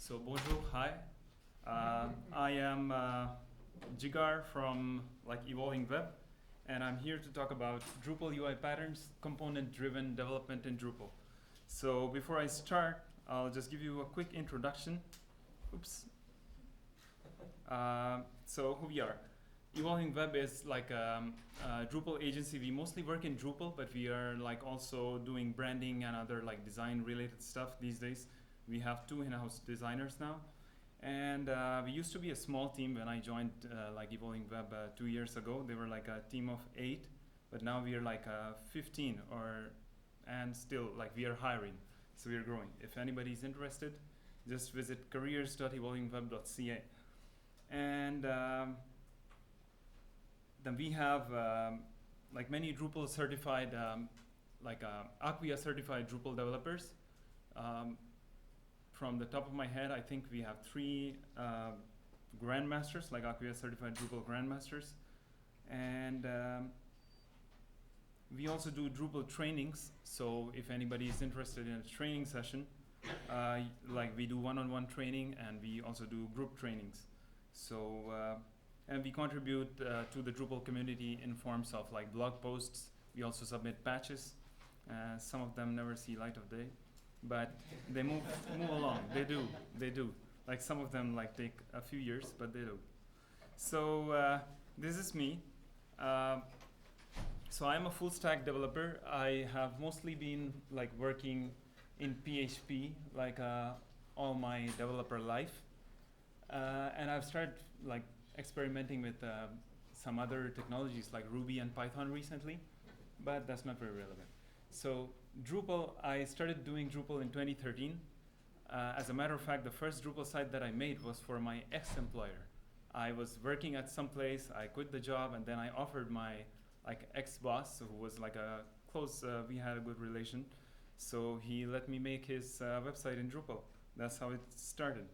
So bonjour, hi. I am Jigar from Evolving Web, and I'm here to talk about Drupal UI Patterns, component-driven development in Drupal. So before I start, I'll just give you a quick introduction. Oops. So who we are. Evolving Web is like a Drupal agency. We mostly work in Drupal, but we are also doing branding and other design-related stuff these days. We have 2 in-house designers now, and we used to be a small team when I joined Evolving Web 2 years ago. They were a team of 8, but now we are 15, and still we are hiring, so we are growing. If anybody is interested, just visit careers.evolvingweb.ca, and then we have many Drupal certified, Acquia certified Drupal developers. From the top of my head, I think we have 3 grandmasters, Acquia certified Drupal grandmasters, and we also do Drupal trainings. So if anybody is interested in a training session, we do one-on-one training, and we also do group trainings. So and we contribute to the Drupal community in forms of blog posts. We also submit patches. Some of them never see light of day, but they move along. They do. Some of them take a few years, but they do. So this is me. So I'm a full stack developer. I have mostly been working in PHP all my developer life, and I've started experimenting with some other technologies like Ruby and Python recently, but that's not very relevant. So Drupal, I started doing Drupal in 2013. As a matter of fact, the first Drupal site that I made was for my ex-employer. I was working at some place, I quit the job, and then I offered my ex-boss, who was a close, we had a good relation, so he let me make his website in Drupal. That's how it started.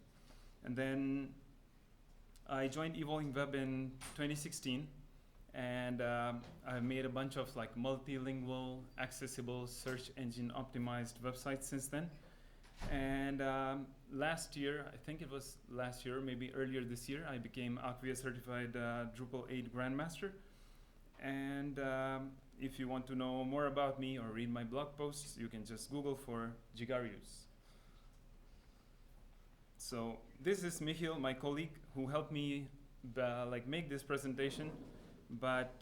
And then I joined Evolving Web in 2016, and I've made a bunch of multilingual, accessible, search engine optimized websites since then. And last year, I think it was last year, maybe earlier this year, I became Acquia certified Drupal 8 Grandmaster. And if you want to know more about me or read my blog posts, you can just Google for jigarius. So this is Michiel, my colleague, who helped me make this presentation, but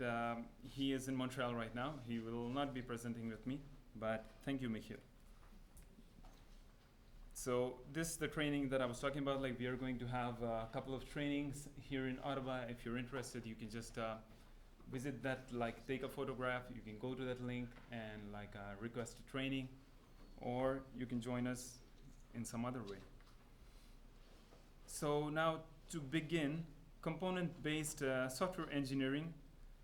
he is in Montreal right now. He will not be presenting with me, but thank you, Michiel. So this is the training that I was talking about. We are going to have a couple of trainings here in Ottawa. If you're interested, you can just visit that, take a photograph. You can go to that link and request a training, or you can join us in some other way. So now to begin, component-based software engineering,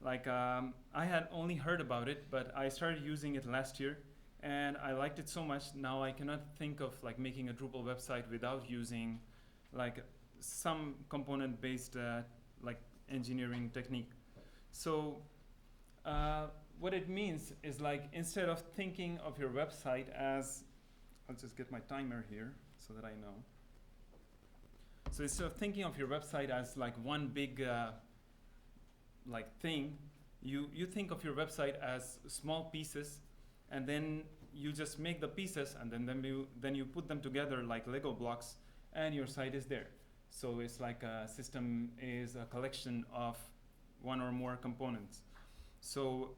I had only heard about it, but I started using it last year, and I liked it so much. Now I cannot think of making a Drupal website without using some component-based engineering technique. So what it means is instead of thinking of your website as, I'll just get my timer here so that I know. So instead of thinking of your website as one big thing, you think of your website as small pieces, and then you just make the pieces, and then you put them together like Lego blocks, and your site is there. So it's a system is a collection of one or more components. So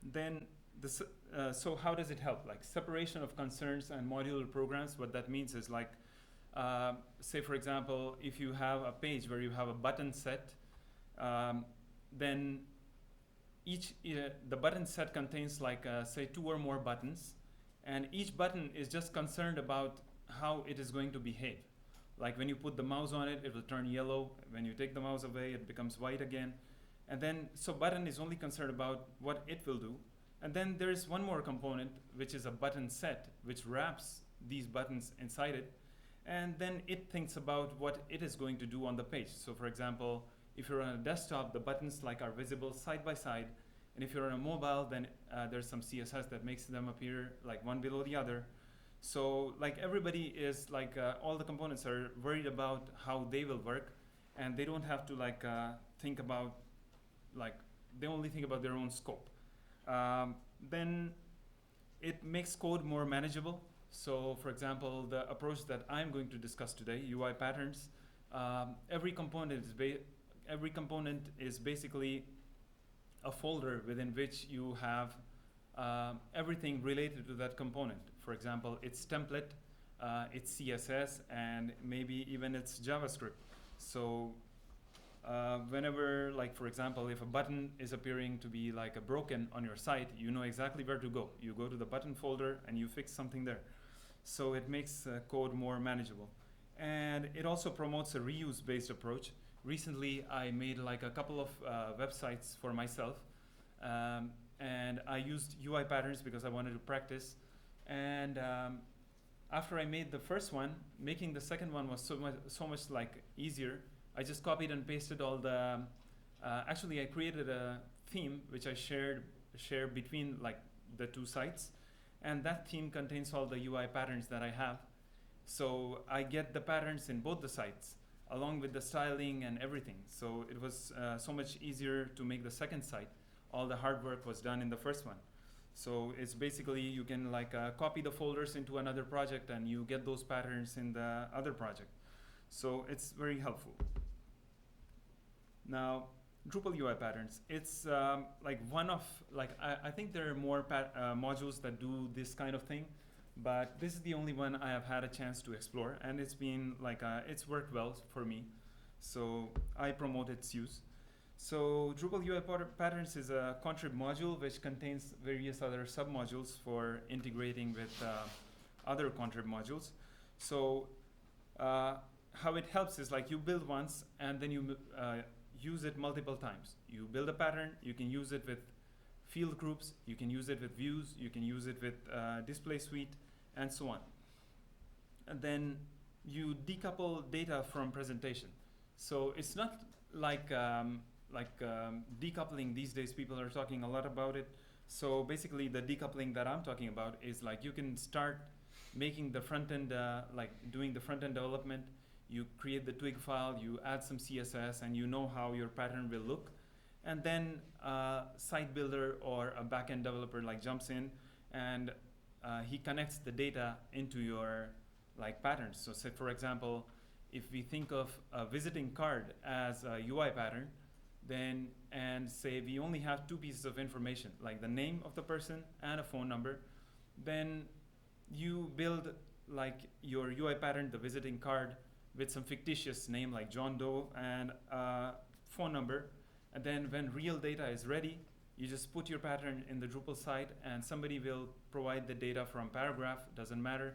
then so how does it help? Separation of concerns and modular programs. What that means is say for example, if you have a page where you have a button set, then the button set contains say 2 or more buttons, and each button is just concerned about how it is going to behave. When you put the mouse on it, it will turn yellow. When you take the mouse away, it becomes white again. And then, so button is only concerned about what it will do. And then there is one more component, which is a button set, which wraps these buttons inside it. And then it thinks about what it is going to do on the page. So for example, if you're on a desktop, the buttons are visible side by side. And if you're on a mobile, then there's some CSS that makes them appear one below the other. So like everybody is like, all the components are worried about how they will work, and they don't have to like think about, like, they only think about their own scope. Then it makes code more manageable. So for example, the approach that I'm going to discuss today, UI patterns, every component is basically a folder within which you have everything related to that component. For example, its template, its CSS, and maybe even its JavaScript. So whenever, like for example, if a button is appearing to be like a broken on your site, you know exactly where to go. You go to the button folder and you fix something there. So it makes code more manageable. And it also promotes a reuse-based approach. Recently, I made like a couple of websites for myself. And I used UI patterns because I wanted to practice. And after I made the first one, making the second one was so much like easier. I just copied and pasted all the. Actually, I created a theme which I share between like the two sites, and that theme contains all the UI patterns that I have. So I get the patterns in both the sites, along with the styling and everything. So it was so much easier to make the second site. All the hard work was done in the first one. So it's basically, you can like copy the folders into another project and you get those patterns in the other project. So it's very helpful. Now, Drupal UI patterns, it's like one of, like I think there are more modules that do this kind of thing, but this is the only one I have had a chance to explore, and it's been like, it's worked well for me. So I promote its use. So Drupal UI Patterns is a contrib module which contains various other submodules for integrating with other contrib modules. So how it helps is like you build once and then you use it multiple times. You build a pattern, you can use it with field groups, you can use it with views, you can use it with display suite, and so on. And then you decouple data from presentation. So it's not like decoupling these days. People are talking a lot about it. So basically the decoupling that I'm talking about is like you can start making the front end, like doing the front end development. You create the twig file, you add some CSS, and you know how your pattern will look. And then a site builder or a backend developer like jumps in and he connects the data into your like patterns. So say for example, if we think of a visiting card as a UI pattern, then, and say we only have two pieces of information, like the name of the person and a phone number, then you build like your UI pattern, the visiting card, with some fictitious name like John Doe and a phone number. And then when real data is ready, you just put your pattern in the Drupal site and somebody will provide the data from paragraph, doesn't matter,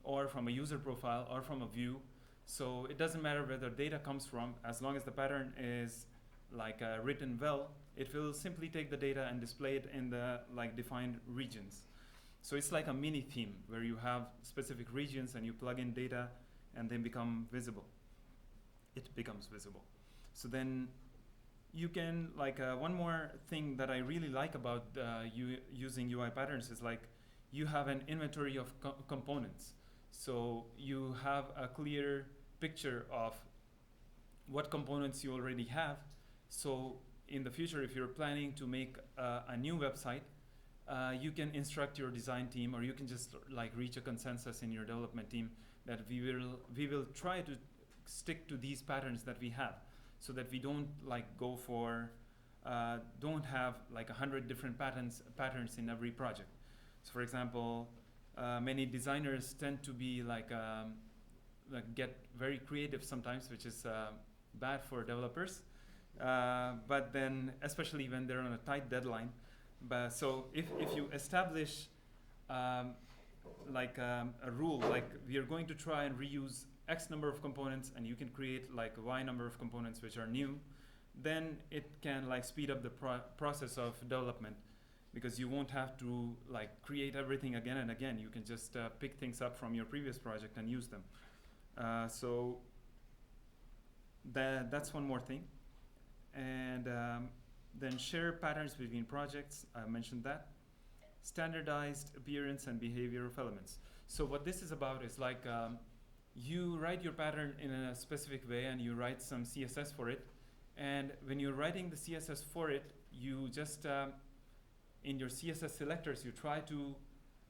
or from a user profile or from a view. So it doesn't matter where the data comes from, as long as the pattern is like written well, it will simply take the data and display it in the like defined regions. So it's like a mini theme where you have specific regions and you plug in data and they become visible. It becomes visible. So then you can, like one more thing that I really like about using UI patterns is like you have an inventory of components. So you have a clear picture of what components you already have. So in the future, if you're planning to make a new website, you can instruct your design team, or you can just like reach a consensus in your development team that we will try to stick to these patterns that we have, so that we don't like go for don't have like 100 different patterns in every project. So for example, many designers tend to be like get very creative sometimes, which is bad for developers. But then, especially when they're on a tight deadline. But so if you establish like a rule, like we are going to try and reuse X number of components, and you can create like Y number of components which are new, then it can like speed up the process of development, because you won't have to like create everything again and again. You can just pick things up from your previous project and use them. So that's one more thing. And then share patterns between projects. I mentioned that. standardized appearance and behavior of elements. So what this is about is like you write your pattern in a specific way and you write some CSS for it. And when you're writing the CSS for it, you just, in your CSS selectors, you try to,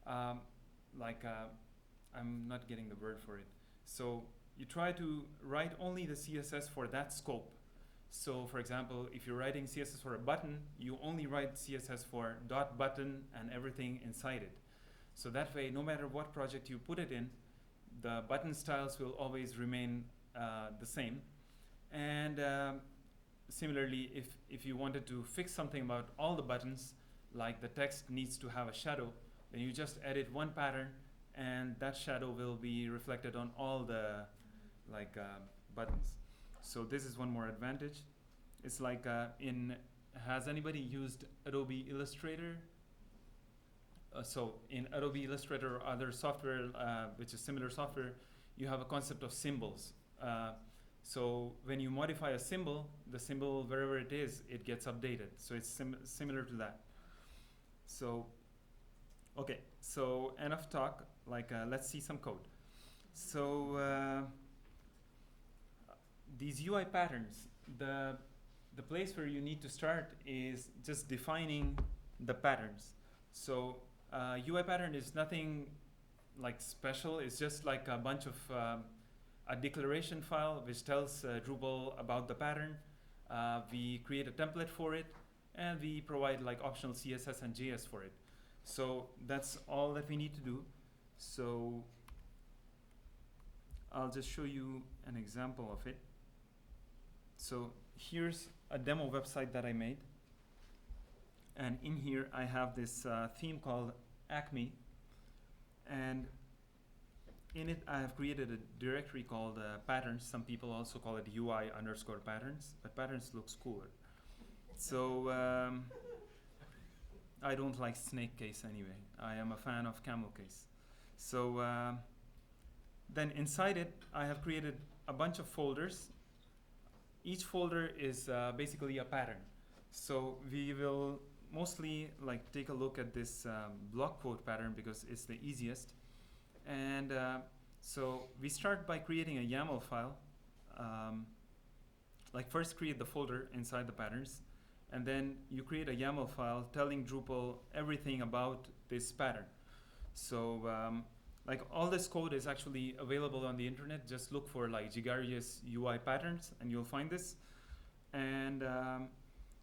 I'm not getting the word for it. So you try to write only the CSS for that scope. So for example, if you're writing CSS for a button, you only write CSS for dot button and everything inside it. So that way, no matter what project you put it in, the button styles will always remain the same. And similarly, if you wanted to fix something about all the buttons, like the text needs to have a shadow, then you just edit one pattern and that shadow will be reflected on all the buttons. So this is one more advantage. It's like has anybody used Adobe Illustrator? So in Adobe Illustrator or other software, which is similar software, you have a concept of symbols. So when you modify a symbol, the symbol, wherever it is, it gets updated. So it's similar to that. So, okay, so enough talk, let's see some code. So these UI patterns, the place where you need to start is just defining the patterns. So UI pattern is nothing like special. It's just like a bunch of a declaration file which tells Drupal about the pattern. We create a template for it, and we provide like optional CSS and JS for it. So that's all that we need to do. So I'll just show you an example of it. So here's a demo website that I made. And in here, I have this theme called Acme. And in it, I have created a directory called patterns. Some people also call it UI_patterns, but patterns looks cooler. So I don't like snake case anyway. I am a fan of camel case. So then inside it, I have created a bunch of folders. Each folder is basically a pattern. So we will mostly take a look at this block quote pattern because it's the easiest. And so we start by creating a YAML file. First create the folder inside the patterns, and then you create a YAML file telling Drupal everything about this pattern. So all this code is actually available on the internet. Just look for jigarius UI Patterns and you'll find this. And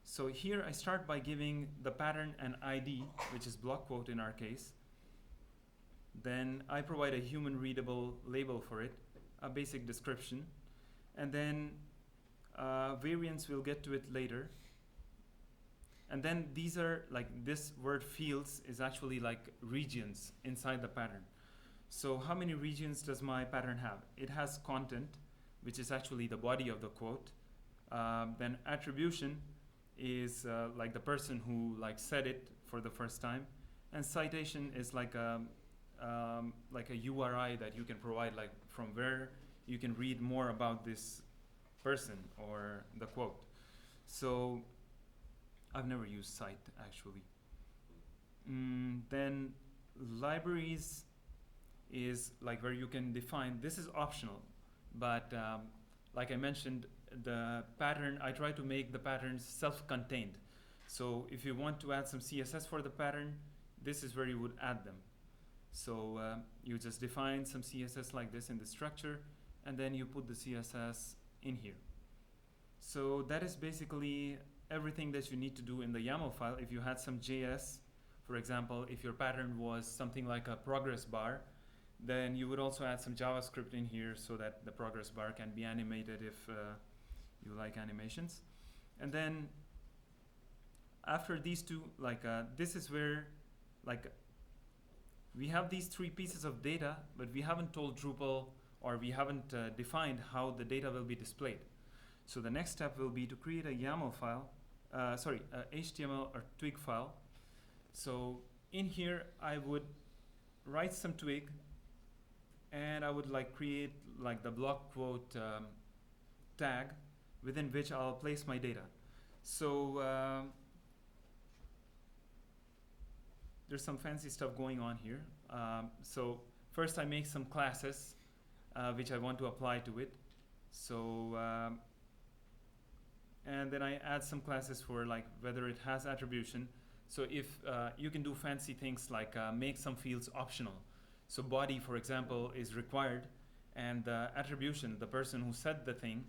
so here I start by giving the pattern an ID, which is block quote in our case. Then I provide a human readable label for it, a basic description, and then variants, we'll get to it later. And then these are this word fields is actually regions inside the pattern. So how many regions does my pattern have? It has content, which is actually the body of the quote. Then attribution is the person who said it for the first time, and citation is like a URI that you can provide from where you can read more about this person or the quote. So I've never used cite actually. Then libraries is where you can define, this is optional, but like I mentioned, the pattern, I try to make the patterns self-contained. So if you want to add some CSS for the pattern, this is where you would add them. So you just define some CSS like this in the structure, and then you put the CSS in here. So that is basically everything that you need to do in the YAML file. If you had some JS, for example, if your pattern was something like a progress bar, then you would also add some JavaScript in here so that the progress bar can be animated if you like animations. And then after these two, this is where we have these three pieces of data, but we haven't told Drupal, or we haven't defined how the data will be displayed. So the next step will be to create a YAML file, HTML or twig file. So in here, I would write some twig, and I would create the block quote tag within which I'll place my data. So there's some fancy stuff going on here. So first I make some classes which I want to apply to it. So and then I add some classes for like whether it has attribution. So if you can do fancy things like make some fields optional. So body, for example, is required, and the attribution, the person who said the thing,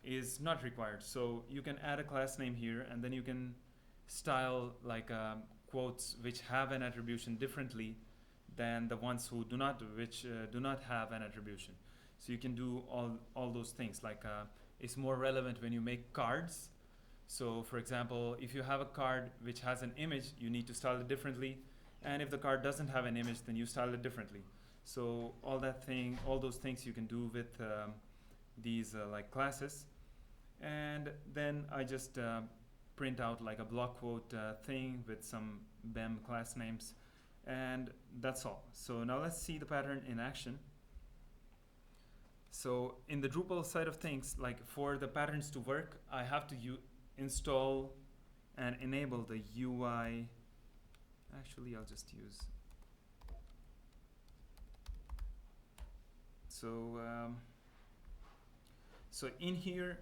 is not required. So you can add a class name here, and then you can style like quotes which have an attribution differently than the ones who do not, which do not have an attribution. So you can do all those things. Like it's more relevant when you make cards. So for example, if you have a card which has an image, you need to style it differently. And if the card doesn't have an image, then you style it differently. So all those things you can do with these like classes. And then I just print out like a block quote thing with some BEM class names. And that's all. So now let's see the pattern in action. So in the Drupal side of things, like for the patterns to work, I have to install and enable the UI. Actually, I'll just use. So in here,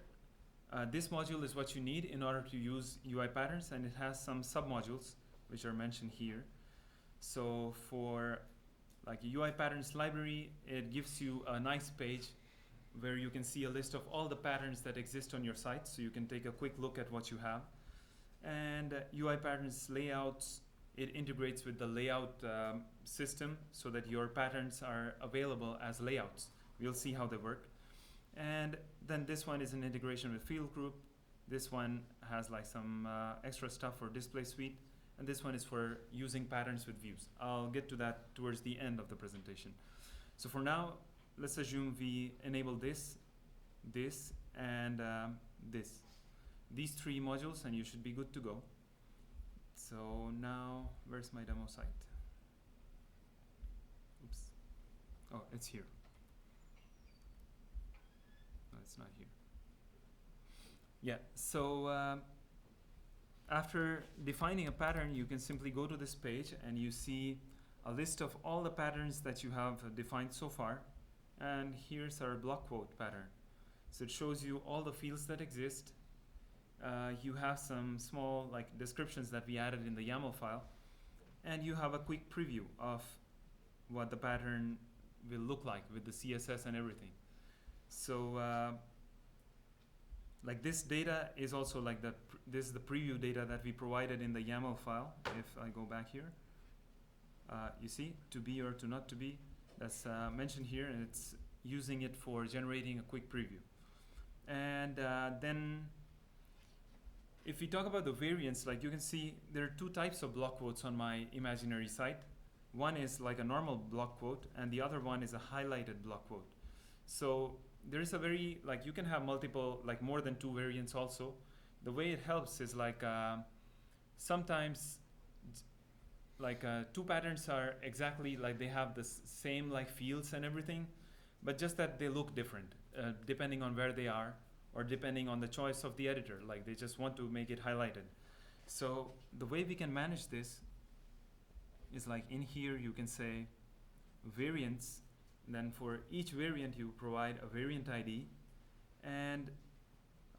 this module is what you need in order to use UI patterns, and it has some submodules which are mentioned here. So for like a UI patterns library, it gives you a nice page where you can see a list of all the patterns that exist on your site, so you can take a quick look at what you have. And UI patterns layouts, it integrates with the layout system so that your patterns are available as layouts. We'll see how they work. And then this one is an integration with field group. This one has like some extra stuff for display suite. And this one is for using patterns with views. I'll get to that towards the end of the presentation. So for now, let's assume we enable this, and this. These three modules, and you should be good to go. So now, where's my demo site? Oops. Oh, it's here. No, it's not here. Yeah, so after defining a pattern, you can simply go to this page and you see a list of all the patterns that you have defined so far. And here's our block quote pattern. So it shows you all the fields that exist. You have some small like descriptions that we added in the YAML file, and you have a quick preview of what the pattern will look like with the CSS and everything. So like this data is also like this is the preview data that we provided in the YAML file. If I go back here, you see to be or to not to be, that's mentioned here, and it's using it for generating a quick preview. And then if we talk about the variants, like you can see there are two types of block quotes on my imaginary site. One is like a normal block quote, and the other one is a highlighted block quote. So there is a very, like you can have multiple, like more than two variants also. The way it helps is like sometimes like two patterns are exactly like they have the same like fields and everything, but just that they look different depending on where they are, or depending on the choice of the editor, like they just want to make it highlighted. So the way we can manage this is like in here you can say variants, then for each variant you provide a variant ID, and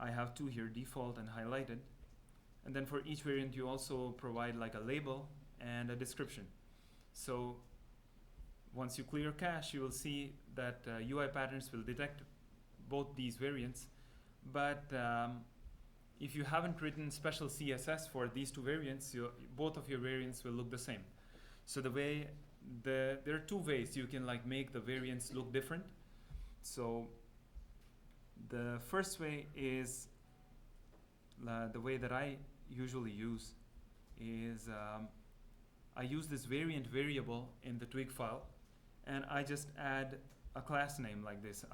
I have two here, default and highlighted. And then for each variant you also provide like a label and a description. So once you clear cache, you will see that UI patterns will detect both these variants. But if you haven't written special CSS for these two variants, both of your variants will look the same. So the way there are two ways you can like make the variants look different. So the first way is the way that I usually use is I use this variant variable in the twig file, and I just add a class name like this.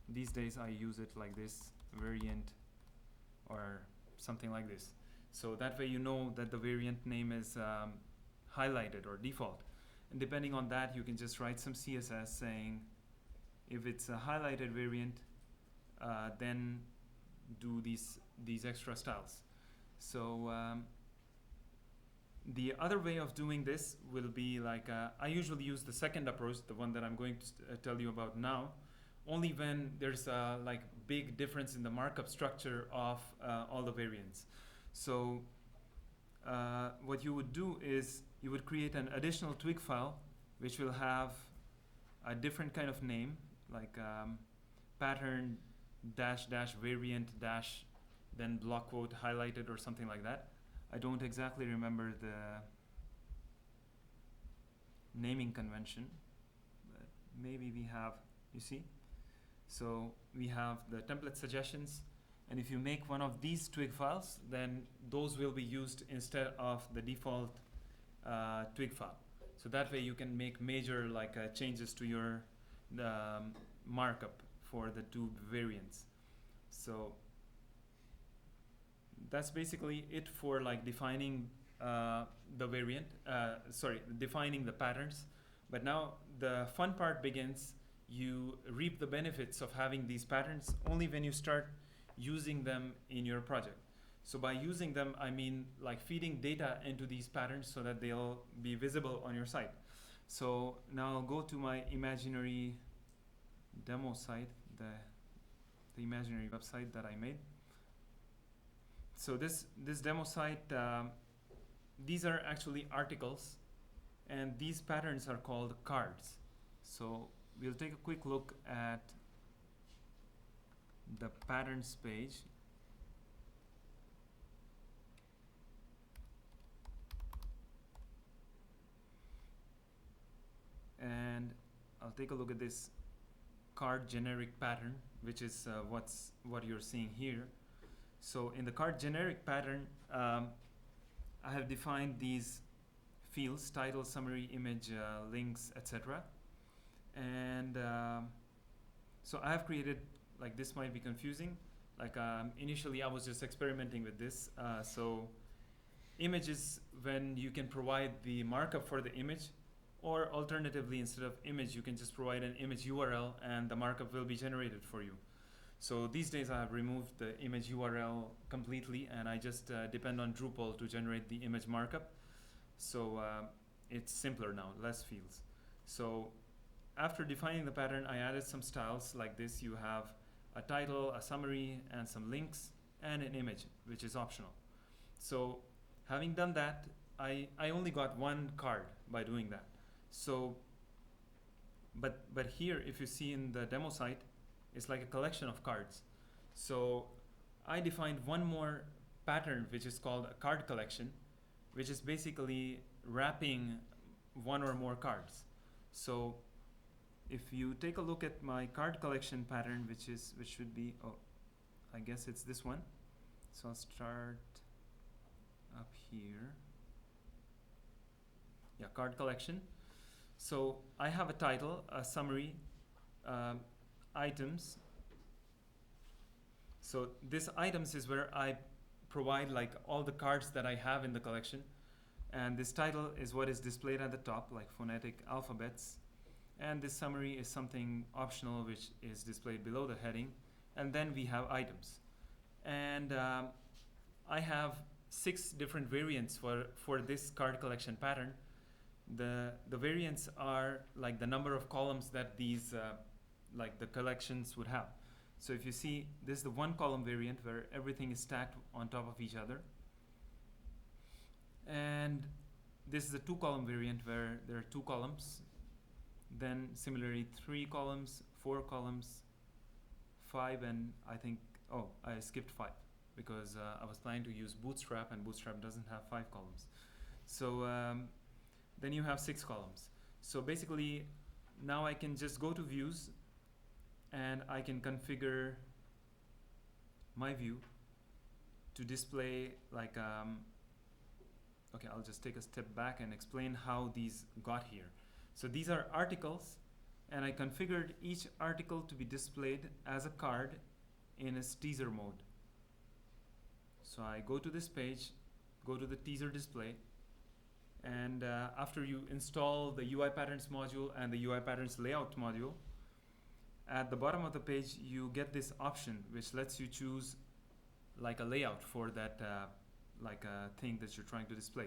These days I use it like this, variant or something like this. So that way you know that the variant name is highlighted or default. And depending on that, you can just write some CSS saying if it's a highlighted variant, then do these extra styles. So The other way of doing this will be like, I usually use the second approach, the one that I'm going to tell you about now, only when there's a like big difference in the markup structure of all the variants. So what you would do is you would create an additional twig file which will have a different kind of name, like pattern dash dash variant dash then block quote highlighted or something like that. I don't exactly remember the naming convention, but maybe we have, you see? So we have the template suggestions, and if you make one of these twig files, then those will be used instead of the default twig file. So that way you can make major like changes to your markup for the two variants. So that's basically it for like defining the variant, defining the patterns. But now the fun part begins. You reap the benefits of having these patterns only when you start using them in your project. So by using them, I mean like feeding data into these patterns so that they'll be visible on your site. So now I'll go to my imaginary demo site, the imaginary website that I made. So this demo site, these are actually articles, and these patterns are called cards. So we'll take a quick look at the patterns page. And I'll take a look at this card generic pattern, which is what you're seeing here. So in the card generic pattern, I have defined these fields: title, summary, image, links, etc. And so I have created, like this might be confusing, like initially I was just experimenting with this. So image is when you can provide the markup for the image, or alternatively, instead of image, you can just provide an image URL and the markup will be generated for you. So these days I have removed the image URL completely, and I just depend on Drupal to generate the image markup. So it's simpler now, less fields. So after defining the pattern, I added some styles like this. You have a title, a summary, and some links, and an image, which is optional. So having done that, I only got one card by doing that. So, but here, if you see in the demo site, it's like a collection of cards. So I defined one more pattern, which is called a card collection, which is basically wrapping one or more cards. So if you take a look at my card collection pattern, which should be, oh, I guess it's this one. So I'll start up here. Yeah, card collection. So I have a title, a summary, items. So this items is where I provide like all the cards that I have in the collection, and this title is what is displayed at the top, like phonetic alphabets, and this summary is something optional which is displayed below the heading, and then we have items. And I have 6 different variants for this card collection pattern. The variants are like the number of columns that these like the collections would have. So if you see, this is the 1 column variant where everything is stacked on top of each other. And this is the 2 column variant where there are 2 columns. Then similarly 3 columns, 4 columns, 5, and I think, oh, I skipped 5 because I was planning to use Bootstrap, and Bootstrap doesn't have 5 columns. So then you have 6 columns. So basically now I can just go to views and I can configure my view to display like, okay, I'll just take a step back and explain how these got here. So these are articles, and I configured each article to be displayed as a card in a teaser mode. So I go to this page, go to the teaser display, and after you install the UI Patterns module and the UI Patterns layout module, at the bottom of the page you get this option which lets you choose like a layout for that like a thing that you're trying to display.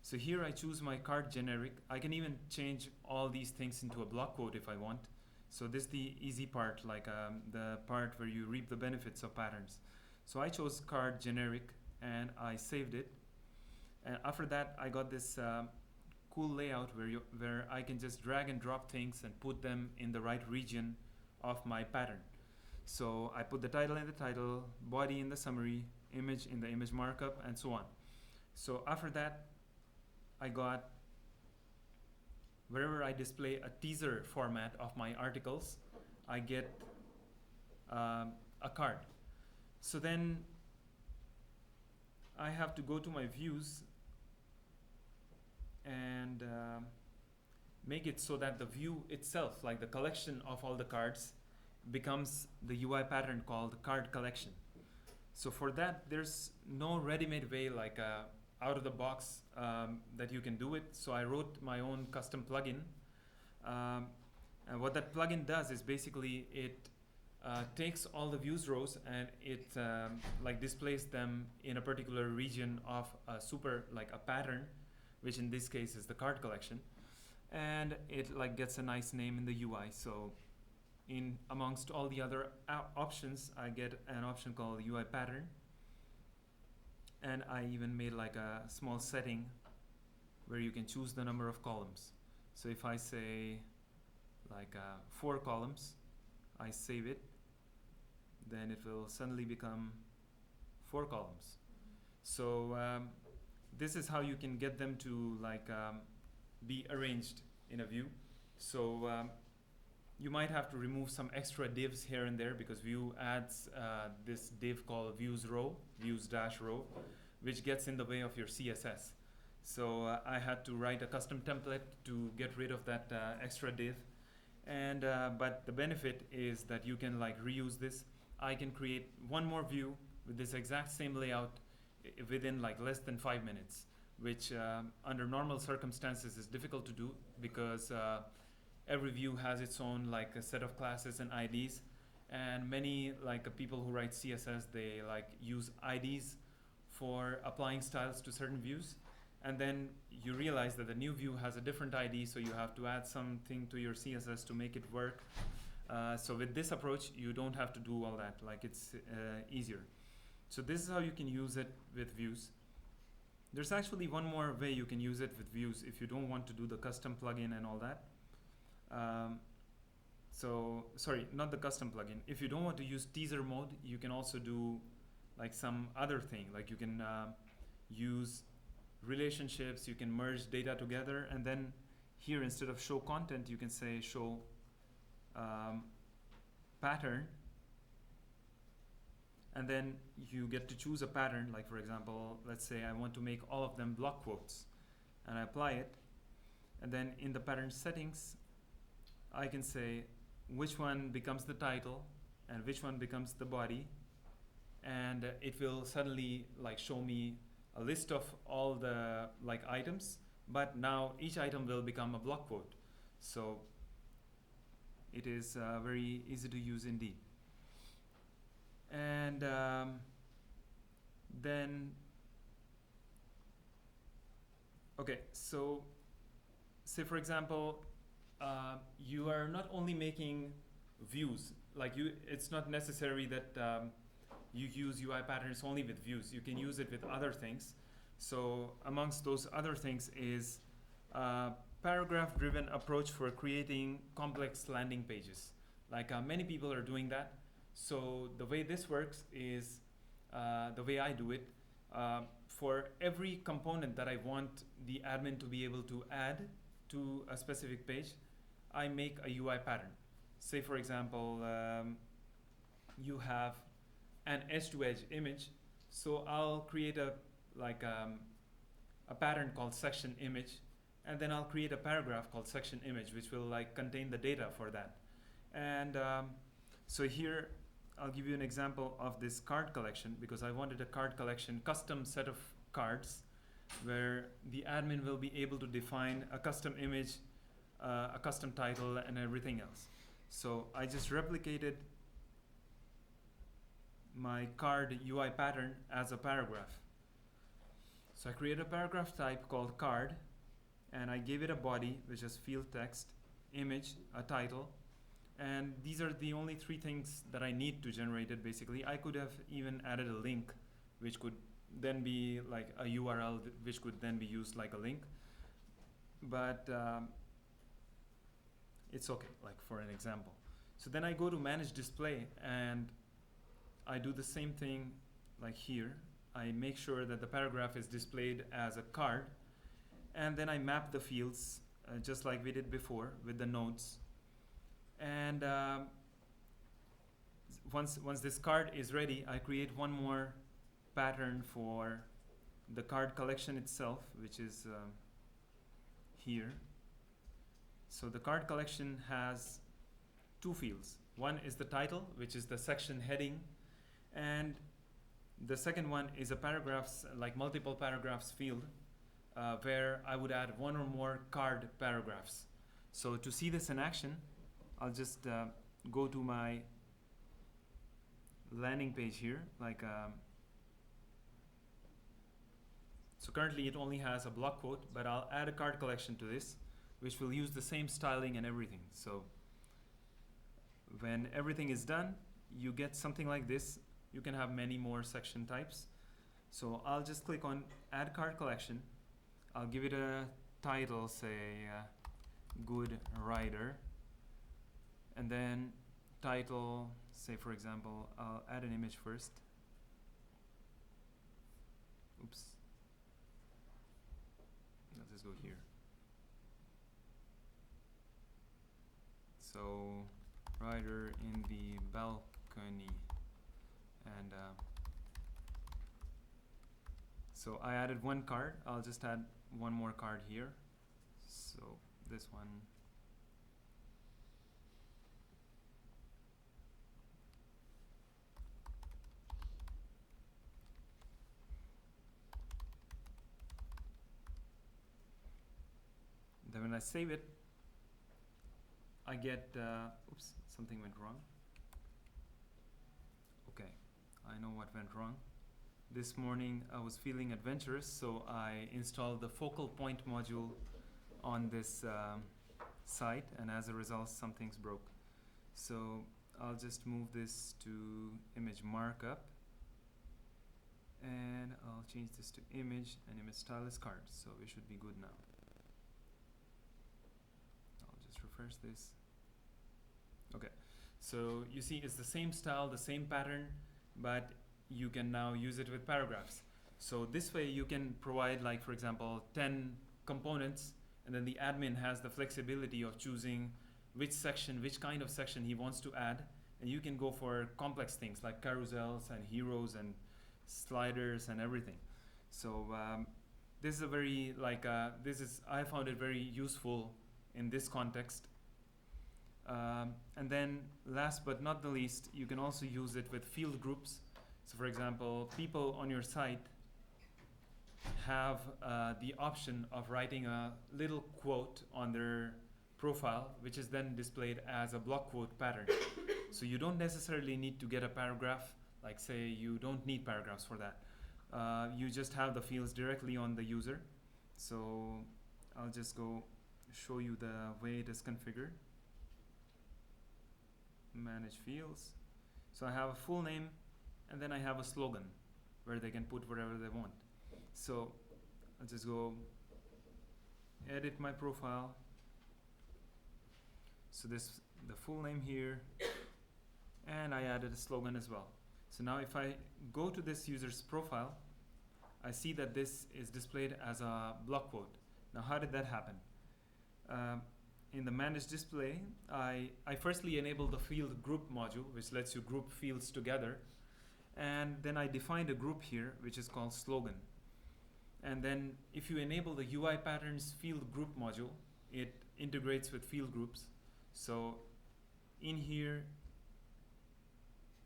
So here I choose my card generic. I can even change all these things into a block quote if I want. So this is the easy part, like the part where you reap the benefits of patterns. So I chose card generic and I saved it. And after that, I got this cool layout where I can just drag and drop things and put them in the right region of my pattern. So I put the title in the title, body in the summary, image in the image markup, and so on. So after that, I got wherever I display a teaser format of my articles, I get a card. So then I have to go to my views and make it so that the view itself, like the collection of all the cards, becomes the UI pattern called card collection. So for that, there's no ready-made way, like out of the box that you can do it. So I wrote my own custom plugin. And what that plugin does is basically it takes all the views rows and it like displays them in a particular region of a pattern, which in this case is the card collection. And it like gets a nice name in the UI. So in amongst all the other options, I get an option called UI pattern. And I even made like a small setting where you can choose the number of columns. So if I say like 4 columns, I save it, then it will suddenly become 4 columns. So this is how you can get them to like be arranged in a view. So you might have to remove some extra divs here and there because Vue adds this div called views row, views-row, which gets in the way of your CSS. So I had to write a custom template to get rid of that extra div. And but the benefit is that you can like reuse this. I can create one more view with this exact same layout within like less than 5 minutes, which under normal circumstances is difficult to do because every view has its own like a set of classes and IDs, and many like people who write CSS, they like use IDs for applying styles to certain views, and then you realize that the new view has a different ID, so you have to add something to your CSS to make it work. So with this approach, you don't have to do all that, like it's easier. So this is how you can use it with views. There's actually one more way you can use it with views if you don't want to do the custom plugin and all that. So sorry, not the custom plugin. If you don't want to use teaser mode, you can also do like some other thing. Like you can use relationships, you can merge data together, and then here instead of show content, you can say show pattern, and then you get to choose a pattern. Like for example, let's say I want to make all of them block quotes, and I apply it, and then in the pattern settings, I can say which one becomes the title and which one becomes the body, and it will suddenly like show me a list of all the like items, but now each item will become a block quote. So it is very easy to use indeed. And then okay, so say for example, you are not only making views, like it's not necessary that you use UI patterns only with views. You can use it with other things. So amongst those other things is paragraph-driven approach for creating complex landing pages. Like many people are doing that. So the way this works is the way I do it. For every component that I want the admin to be able to add to a specific page, I make a UI pattern. Say for example, you have an edge-to-edge image, so I'll create a pattern called section image, and then I'll create a paragraph called section image, which will like contain the data for that. And so here I'll give you an example of this card collection, because I wanted a card collection custom set of cards where the admin will be able to define a custom image, a custom title, and everything else. So I just replicated my card UI pattern as a paragraph. So I create a paragraph type called card, and I gave it a body, which is field text, image, a title, and these are the only three things that I need to generate it. Basically, I could have even added a link, which could then be like a URL, which could then be used like a link, but it's okay, like for an example. So then I go to manage display, and I do the same thing like here. I make sure that the paragraph is displayed as a card, and then I map the fields just like we did before with the nodes. And once this card is ready, I create one more pattern for the card collection itself, which is here. So the card collection has two fields. One is the title, which is the section heading, and the second one is a paragraphs, like multiple paragraphs field, where I would add one or more card paragraphs. So to see this in action, I'll just go to my landing page here. So currently it only has a block quote, but I'll add a card collection to this, which will use the same styling and everything. So when everything is done, you get something like this. You can have many more section types. So I'll just click on add card collection. I'll give it a title, say good writer, and then title, say for example, I'll add an image first. Oops. Let's just go here. So writer in the balcony, and so I added one card. I'll just add one more card here. So this one. Then when I save it, I get, oops, something went wrong. Okay, I know what went wrong. This morning I was feeling adventurous, so I installed the focal point module on this site, and as a result something's broke. So I'll just move this to image markup, and I'll change this to image, and image style is card, so we should be good now. Refresh this. Okay, so you see it's the same style, the same pattern, but you can now use it with paragraphs. So this way you can provide, like for example, 10 components, and then the admin has the flexibility of choosing which section, which kind of section he wants to add, and you can go for complex things like carousels and heroes and sliders and everything. So this is a very I found it very useful in this context. And then last but not the least, you can also use it with field groups. So for example, people on your site have the option of writing a little quote on their profile, which is then displayed as a block quote pattern. So you don't necessarily need to get a paragraph, like say you don't need paragraphs for that. You just have the fields directly on the user. So I'll just go show you the way it is configured. Manage fields. So I have a full name, and then I have a slogan where they can put whatever they want. So I'll just go edit my profile. So this the full name here, and I added a slogan as well. So now if I go to this user's profile, I see that this is displayed as a block quote. Now how did that happen? In the manage display, I firstly enable the field group module, which lets you group fields together, and then I defined a group here which is called slogan. And then if you enable the UI Patterns field group module, it integrates with field groups. So in here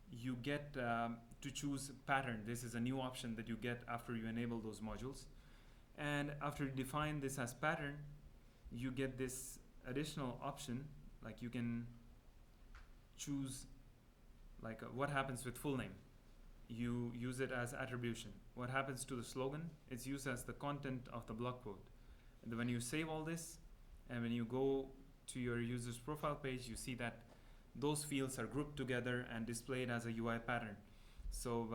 you get to choose pattern. This is a new option that you get after you enable those modules, and after you define this as pattern, you get this additional option, like you can choose like what happens with full name. You use it as attribution. what happens to the slogan, it's used as the content of the blog post. And when you save all this, and when you go to your user's profile page, you see that those fields are grouped together and displayed as a UI pattern. So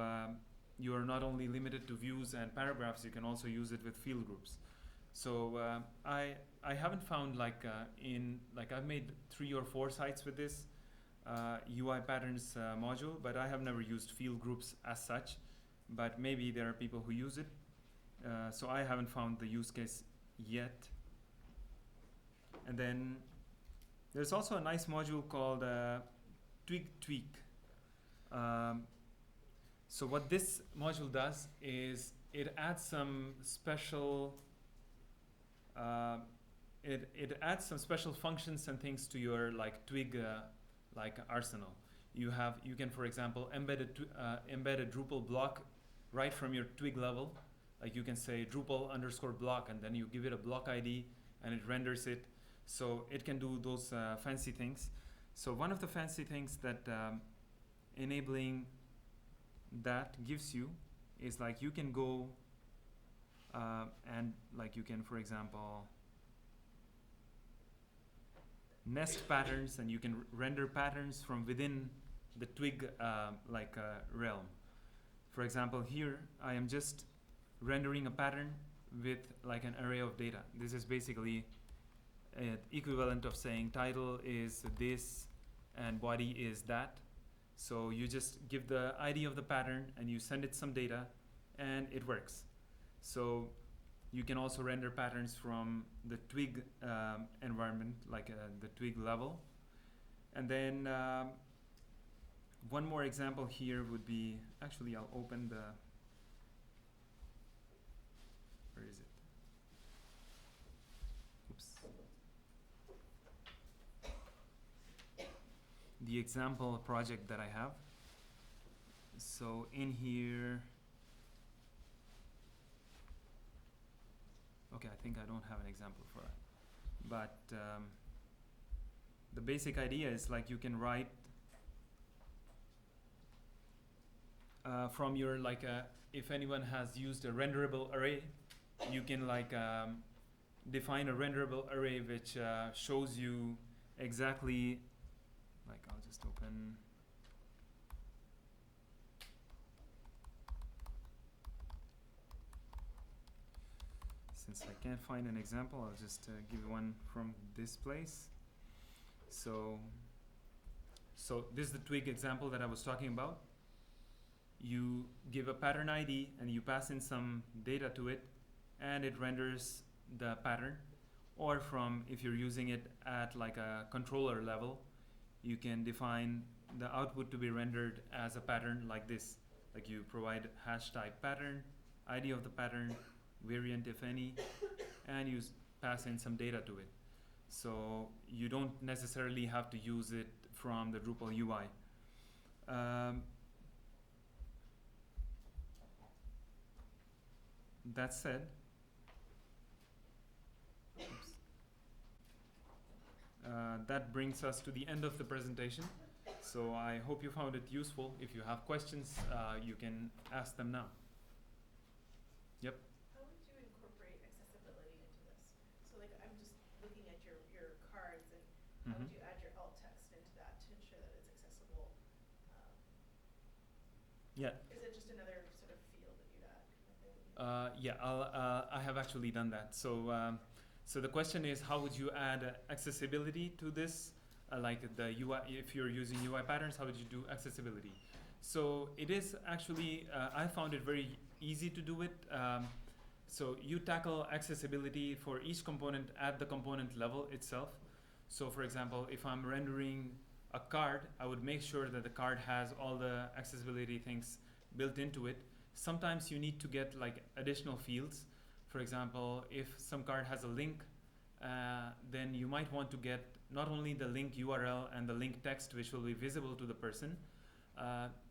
you are not only limited to views and paragraphs, you can also use it with field groups. So I haven't found I've made 3 or 4 sites with this UI patterns module, but I have never used field groups as such, but maybe there are people who use it. So I haven't found the use case yet. And then there's also a nice module called Twig Tweak. So what this module does is it adds some special it adds some special functions and things to your Twig arsenal. You can, for example, embed a Drupal block right from your Twig level. Like you can say Drupal_block, and then you give it a block ID and it renders it. So it can do those fancy things. So one of the fancy things that enabling that gives you is you can go and you can, for example, nest patterns, and you can render patterns from within the Twig realm. For example, here I am just rendering a pattern with an array of data. This is basically equivalent of saying title is this and body is that. So you just give the ID of the pattern and you send it some data and it works. So you can also render patterns from the Twig environment, the Twig level. And then one more example here would be, actually I'll open the, where is it? Oops. The example project that I have. So in here, okay, I think I don't have an example for it. But the basic idea is you can write from your if anyone has used a renderable array, you can define a renderable array which shows you exactly, I'll just open. Since I can't find an example, I'll just give one from this place. So this is the Twig example that I was talking about. You give a pattern ID and you pass in some data to it, and it renders the pattern. Or if you're using it at a controller level, you can define the output to be rendered as a pattern like this. You provide hash type pattern, ID of the pattern, variant if any, and you pass in some data to it. So you don't necessarily have to use it from the Drupal UI. That said, that brings us to the end of the presentation. So I hope you found it useful. If you have questions, you can ask them now. Yep. How would you incorporate accessibility into this? So I'm just looking at your cards, and how would you add your alt text into that to ensure that it's accessible? Yeah. Is it just another sort of field that you'd add? Yeah, I have actually done that. So the question is, how would you add accessibility to this? The UI, if you're using UI patterns, how would you do accessibility? So it is actually, I found it very easy to do it. So you tackle accessibility for each component at the component level itself. So for example, if I'm rendering a card, I would make sure that the card has all the accessibility things built into it. Sometimes you need to get additional fields. For example, if some card has a link, then you might want to get not only the link URL and the link text, which will be visible to the person.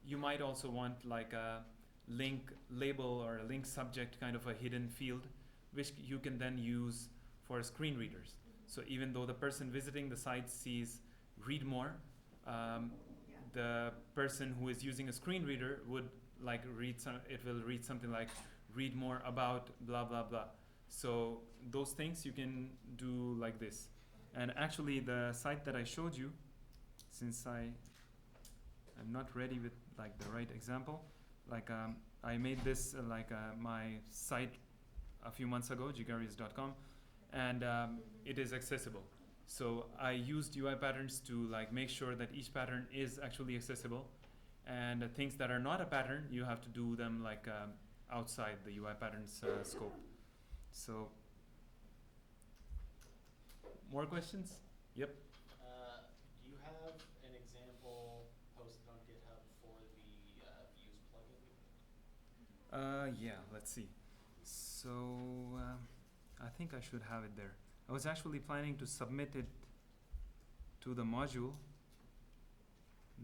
You might also want a link label or a link subject, kind of a hidden field, which you can then use for screen readers. So even though the person visiting the site sees read more, the person who is using a screen reader would like it will read something like read more about blah blah blah. So those things you can do like this. And actually the site that I showed you, since I'm not ready with like the right example, like I made this my site a few months ago, jigarius.com, and it is accessible. So I used UI patterns to like make sure that each pattern is actually accessible, and things that are not a pattern, you have to do them like outside the UI patterns scope. So, more questions? Yep. Do you have an example posted on GitHub for the views plugin? Yeah, let's see. So, I think I should have it there. I was actually planning to submit it to the module,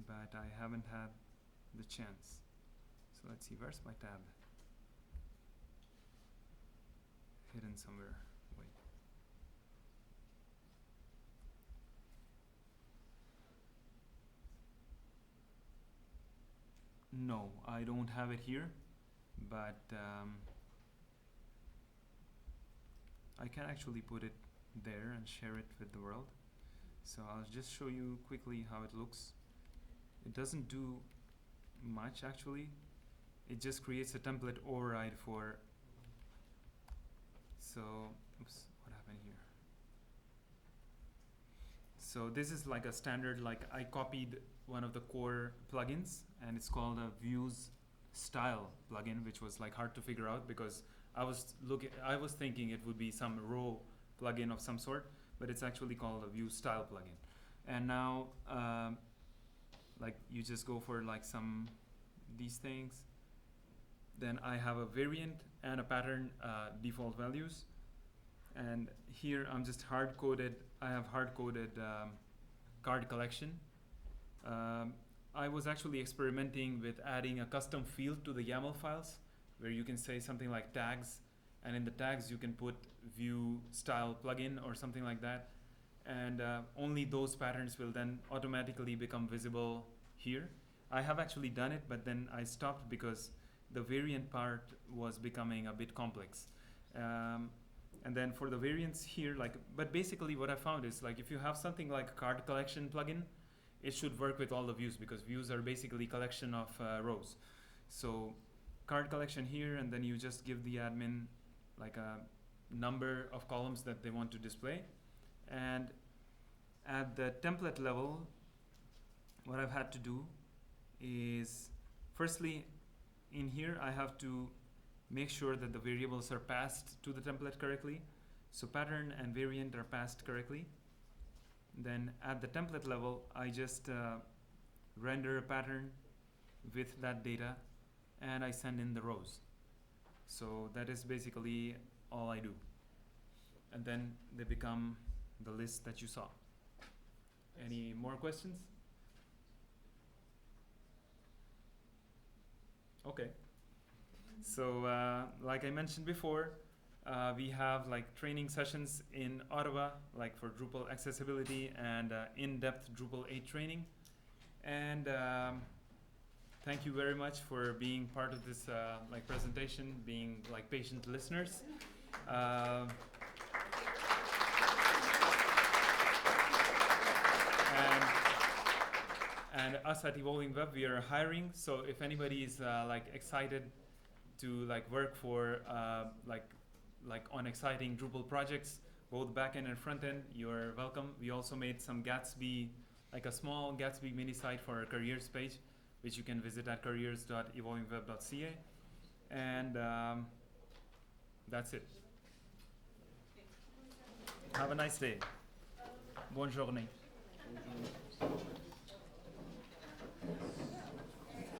but I haven't had the chance. So let's see, where's my tab? Hidden somewhere. Wait. No, I don't have it here, but I can actually put it there and share it with the world. So I'll just show you quickly how it looks. It doesn't do much actually. It just creates a template override for. So, oops, what happened here? So this is like a standard, like I copied one of the core plugins, and it's called a views style plugin, which was like hard to figure out because I was thinking it would be some row plugin of some sort, but it's actually called a view style plugin. And now, like you just go for like these things. Then I have a variant and a pattern default values. And here I'm just I have hard-coded card collection. I was actually experimenting with adding a custom field to the YAML files where you can say something like tags, and in the tags you can put view style plugin or something like that. And only those patterns will then automatically become visible here. I have actually done it, but then I stopped because the variant part was becoming a bit complex. And then for the variants here, but basically what I found is like if you have something like a card collection plugin, it should work with all the views because views are basically collection of rows. So card collection here, and then you just give the admin like a number of columns that they want to display. And at the template level, what I've had to do is, firstly, in here I have to make sure that the variables are passed to the template correctly. So pattern and variant are passed correctly. Then at the template level, I just render a pattern with that data, and I send in the rows. So that is basically all I do. And then they become the list that you saw. Any more questions? Okay. So like I mentioned before, we have like training sessions in Ottawa, like for Drupal accessibility and in-depth Drupal 8 training. And thank you very much for being part of this like presentation, being like patient listeners. And us at Evolving Web, we are hiring. So if anybody is like excited to like work for like on exciting Drupal projects, both backend and frontend, you're welcome. We also made some Gatsby, like a small Gatsby mini site for our careers page, which you can visit at careers.evolvingweb.ca. And that's it. Have a nice day. Bonne journée.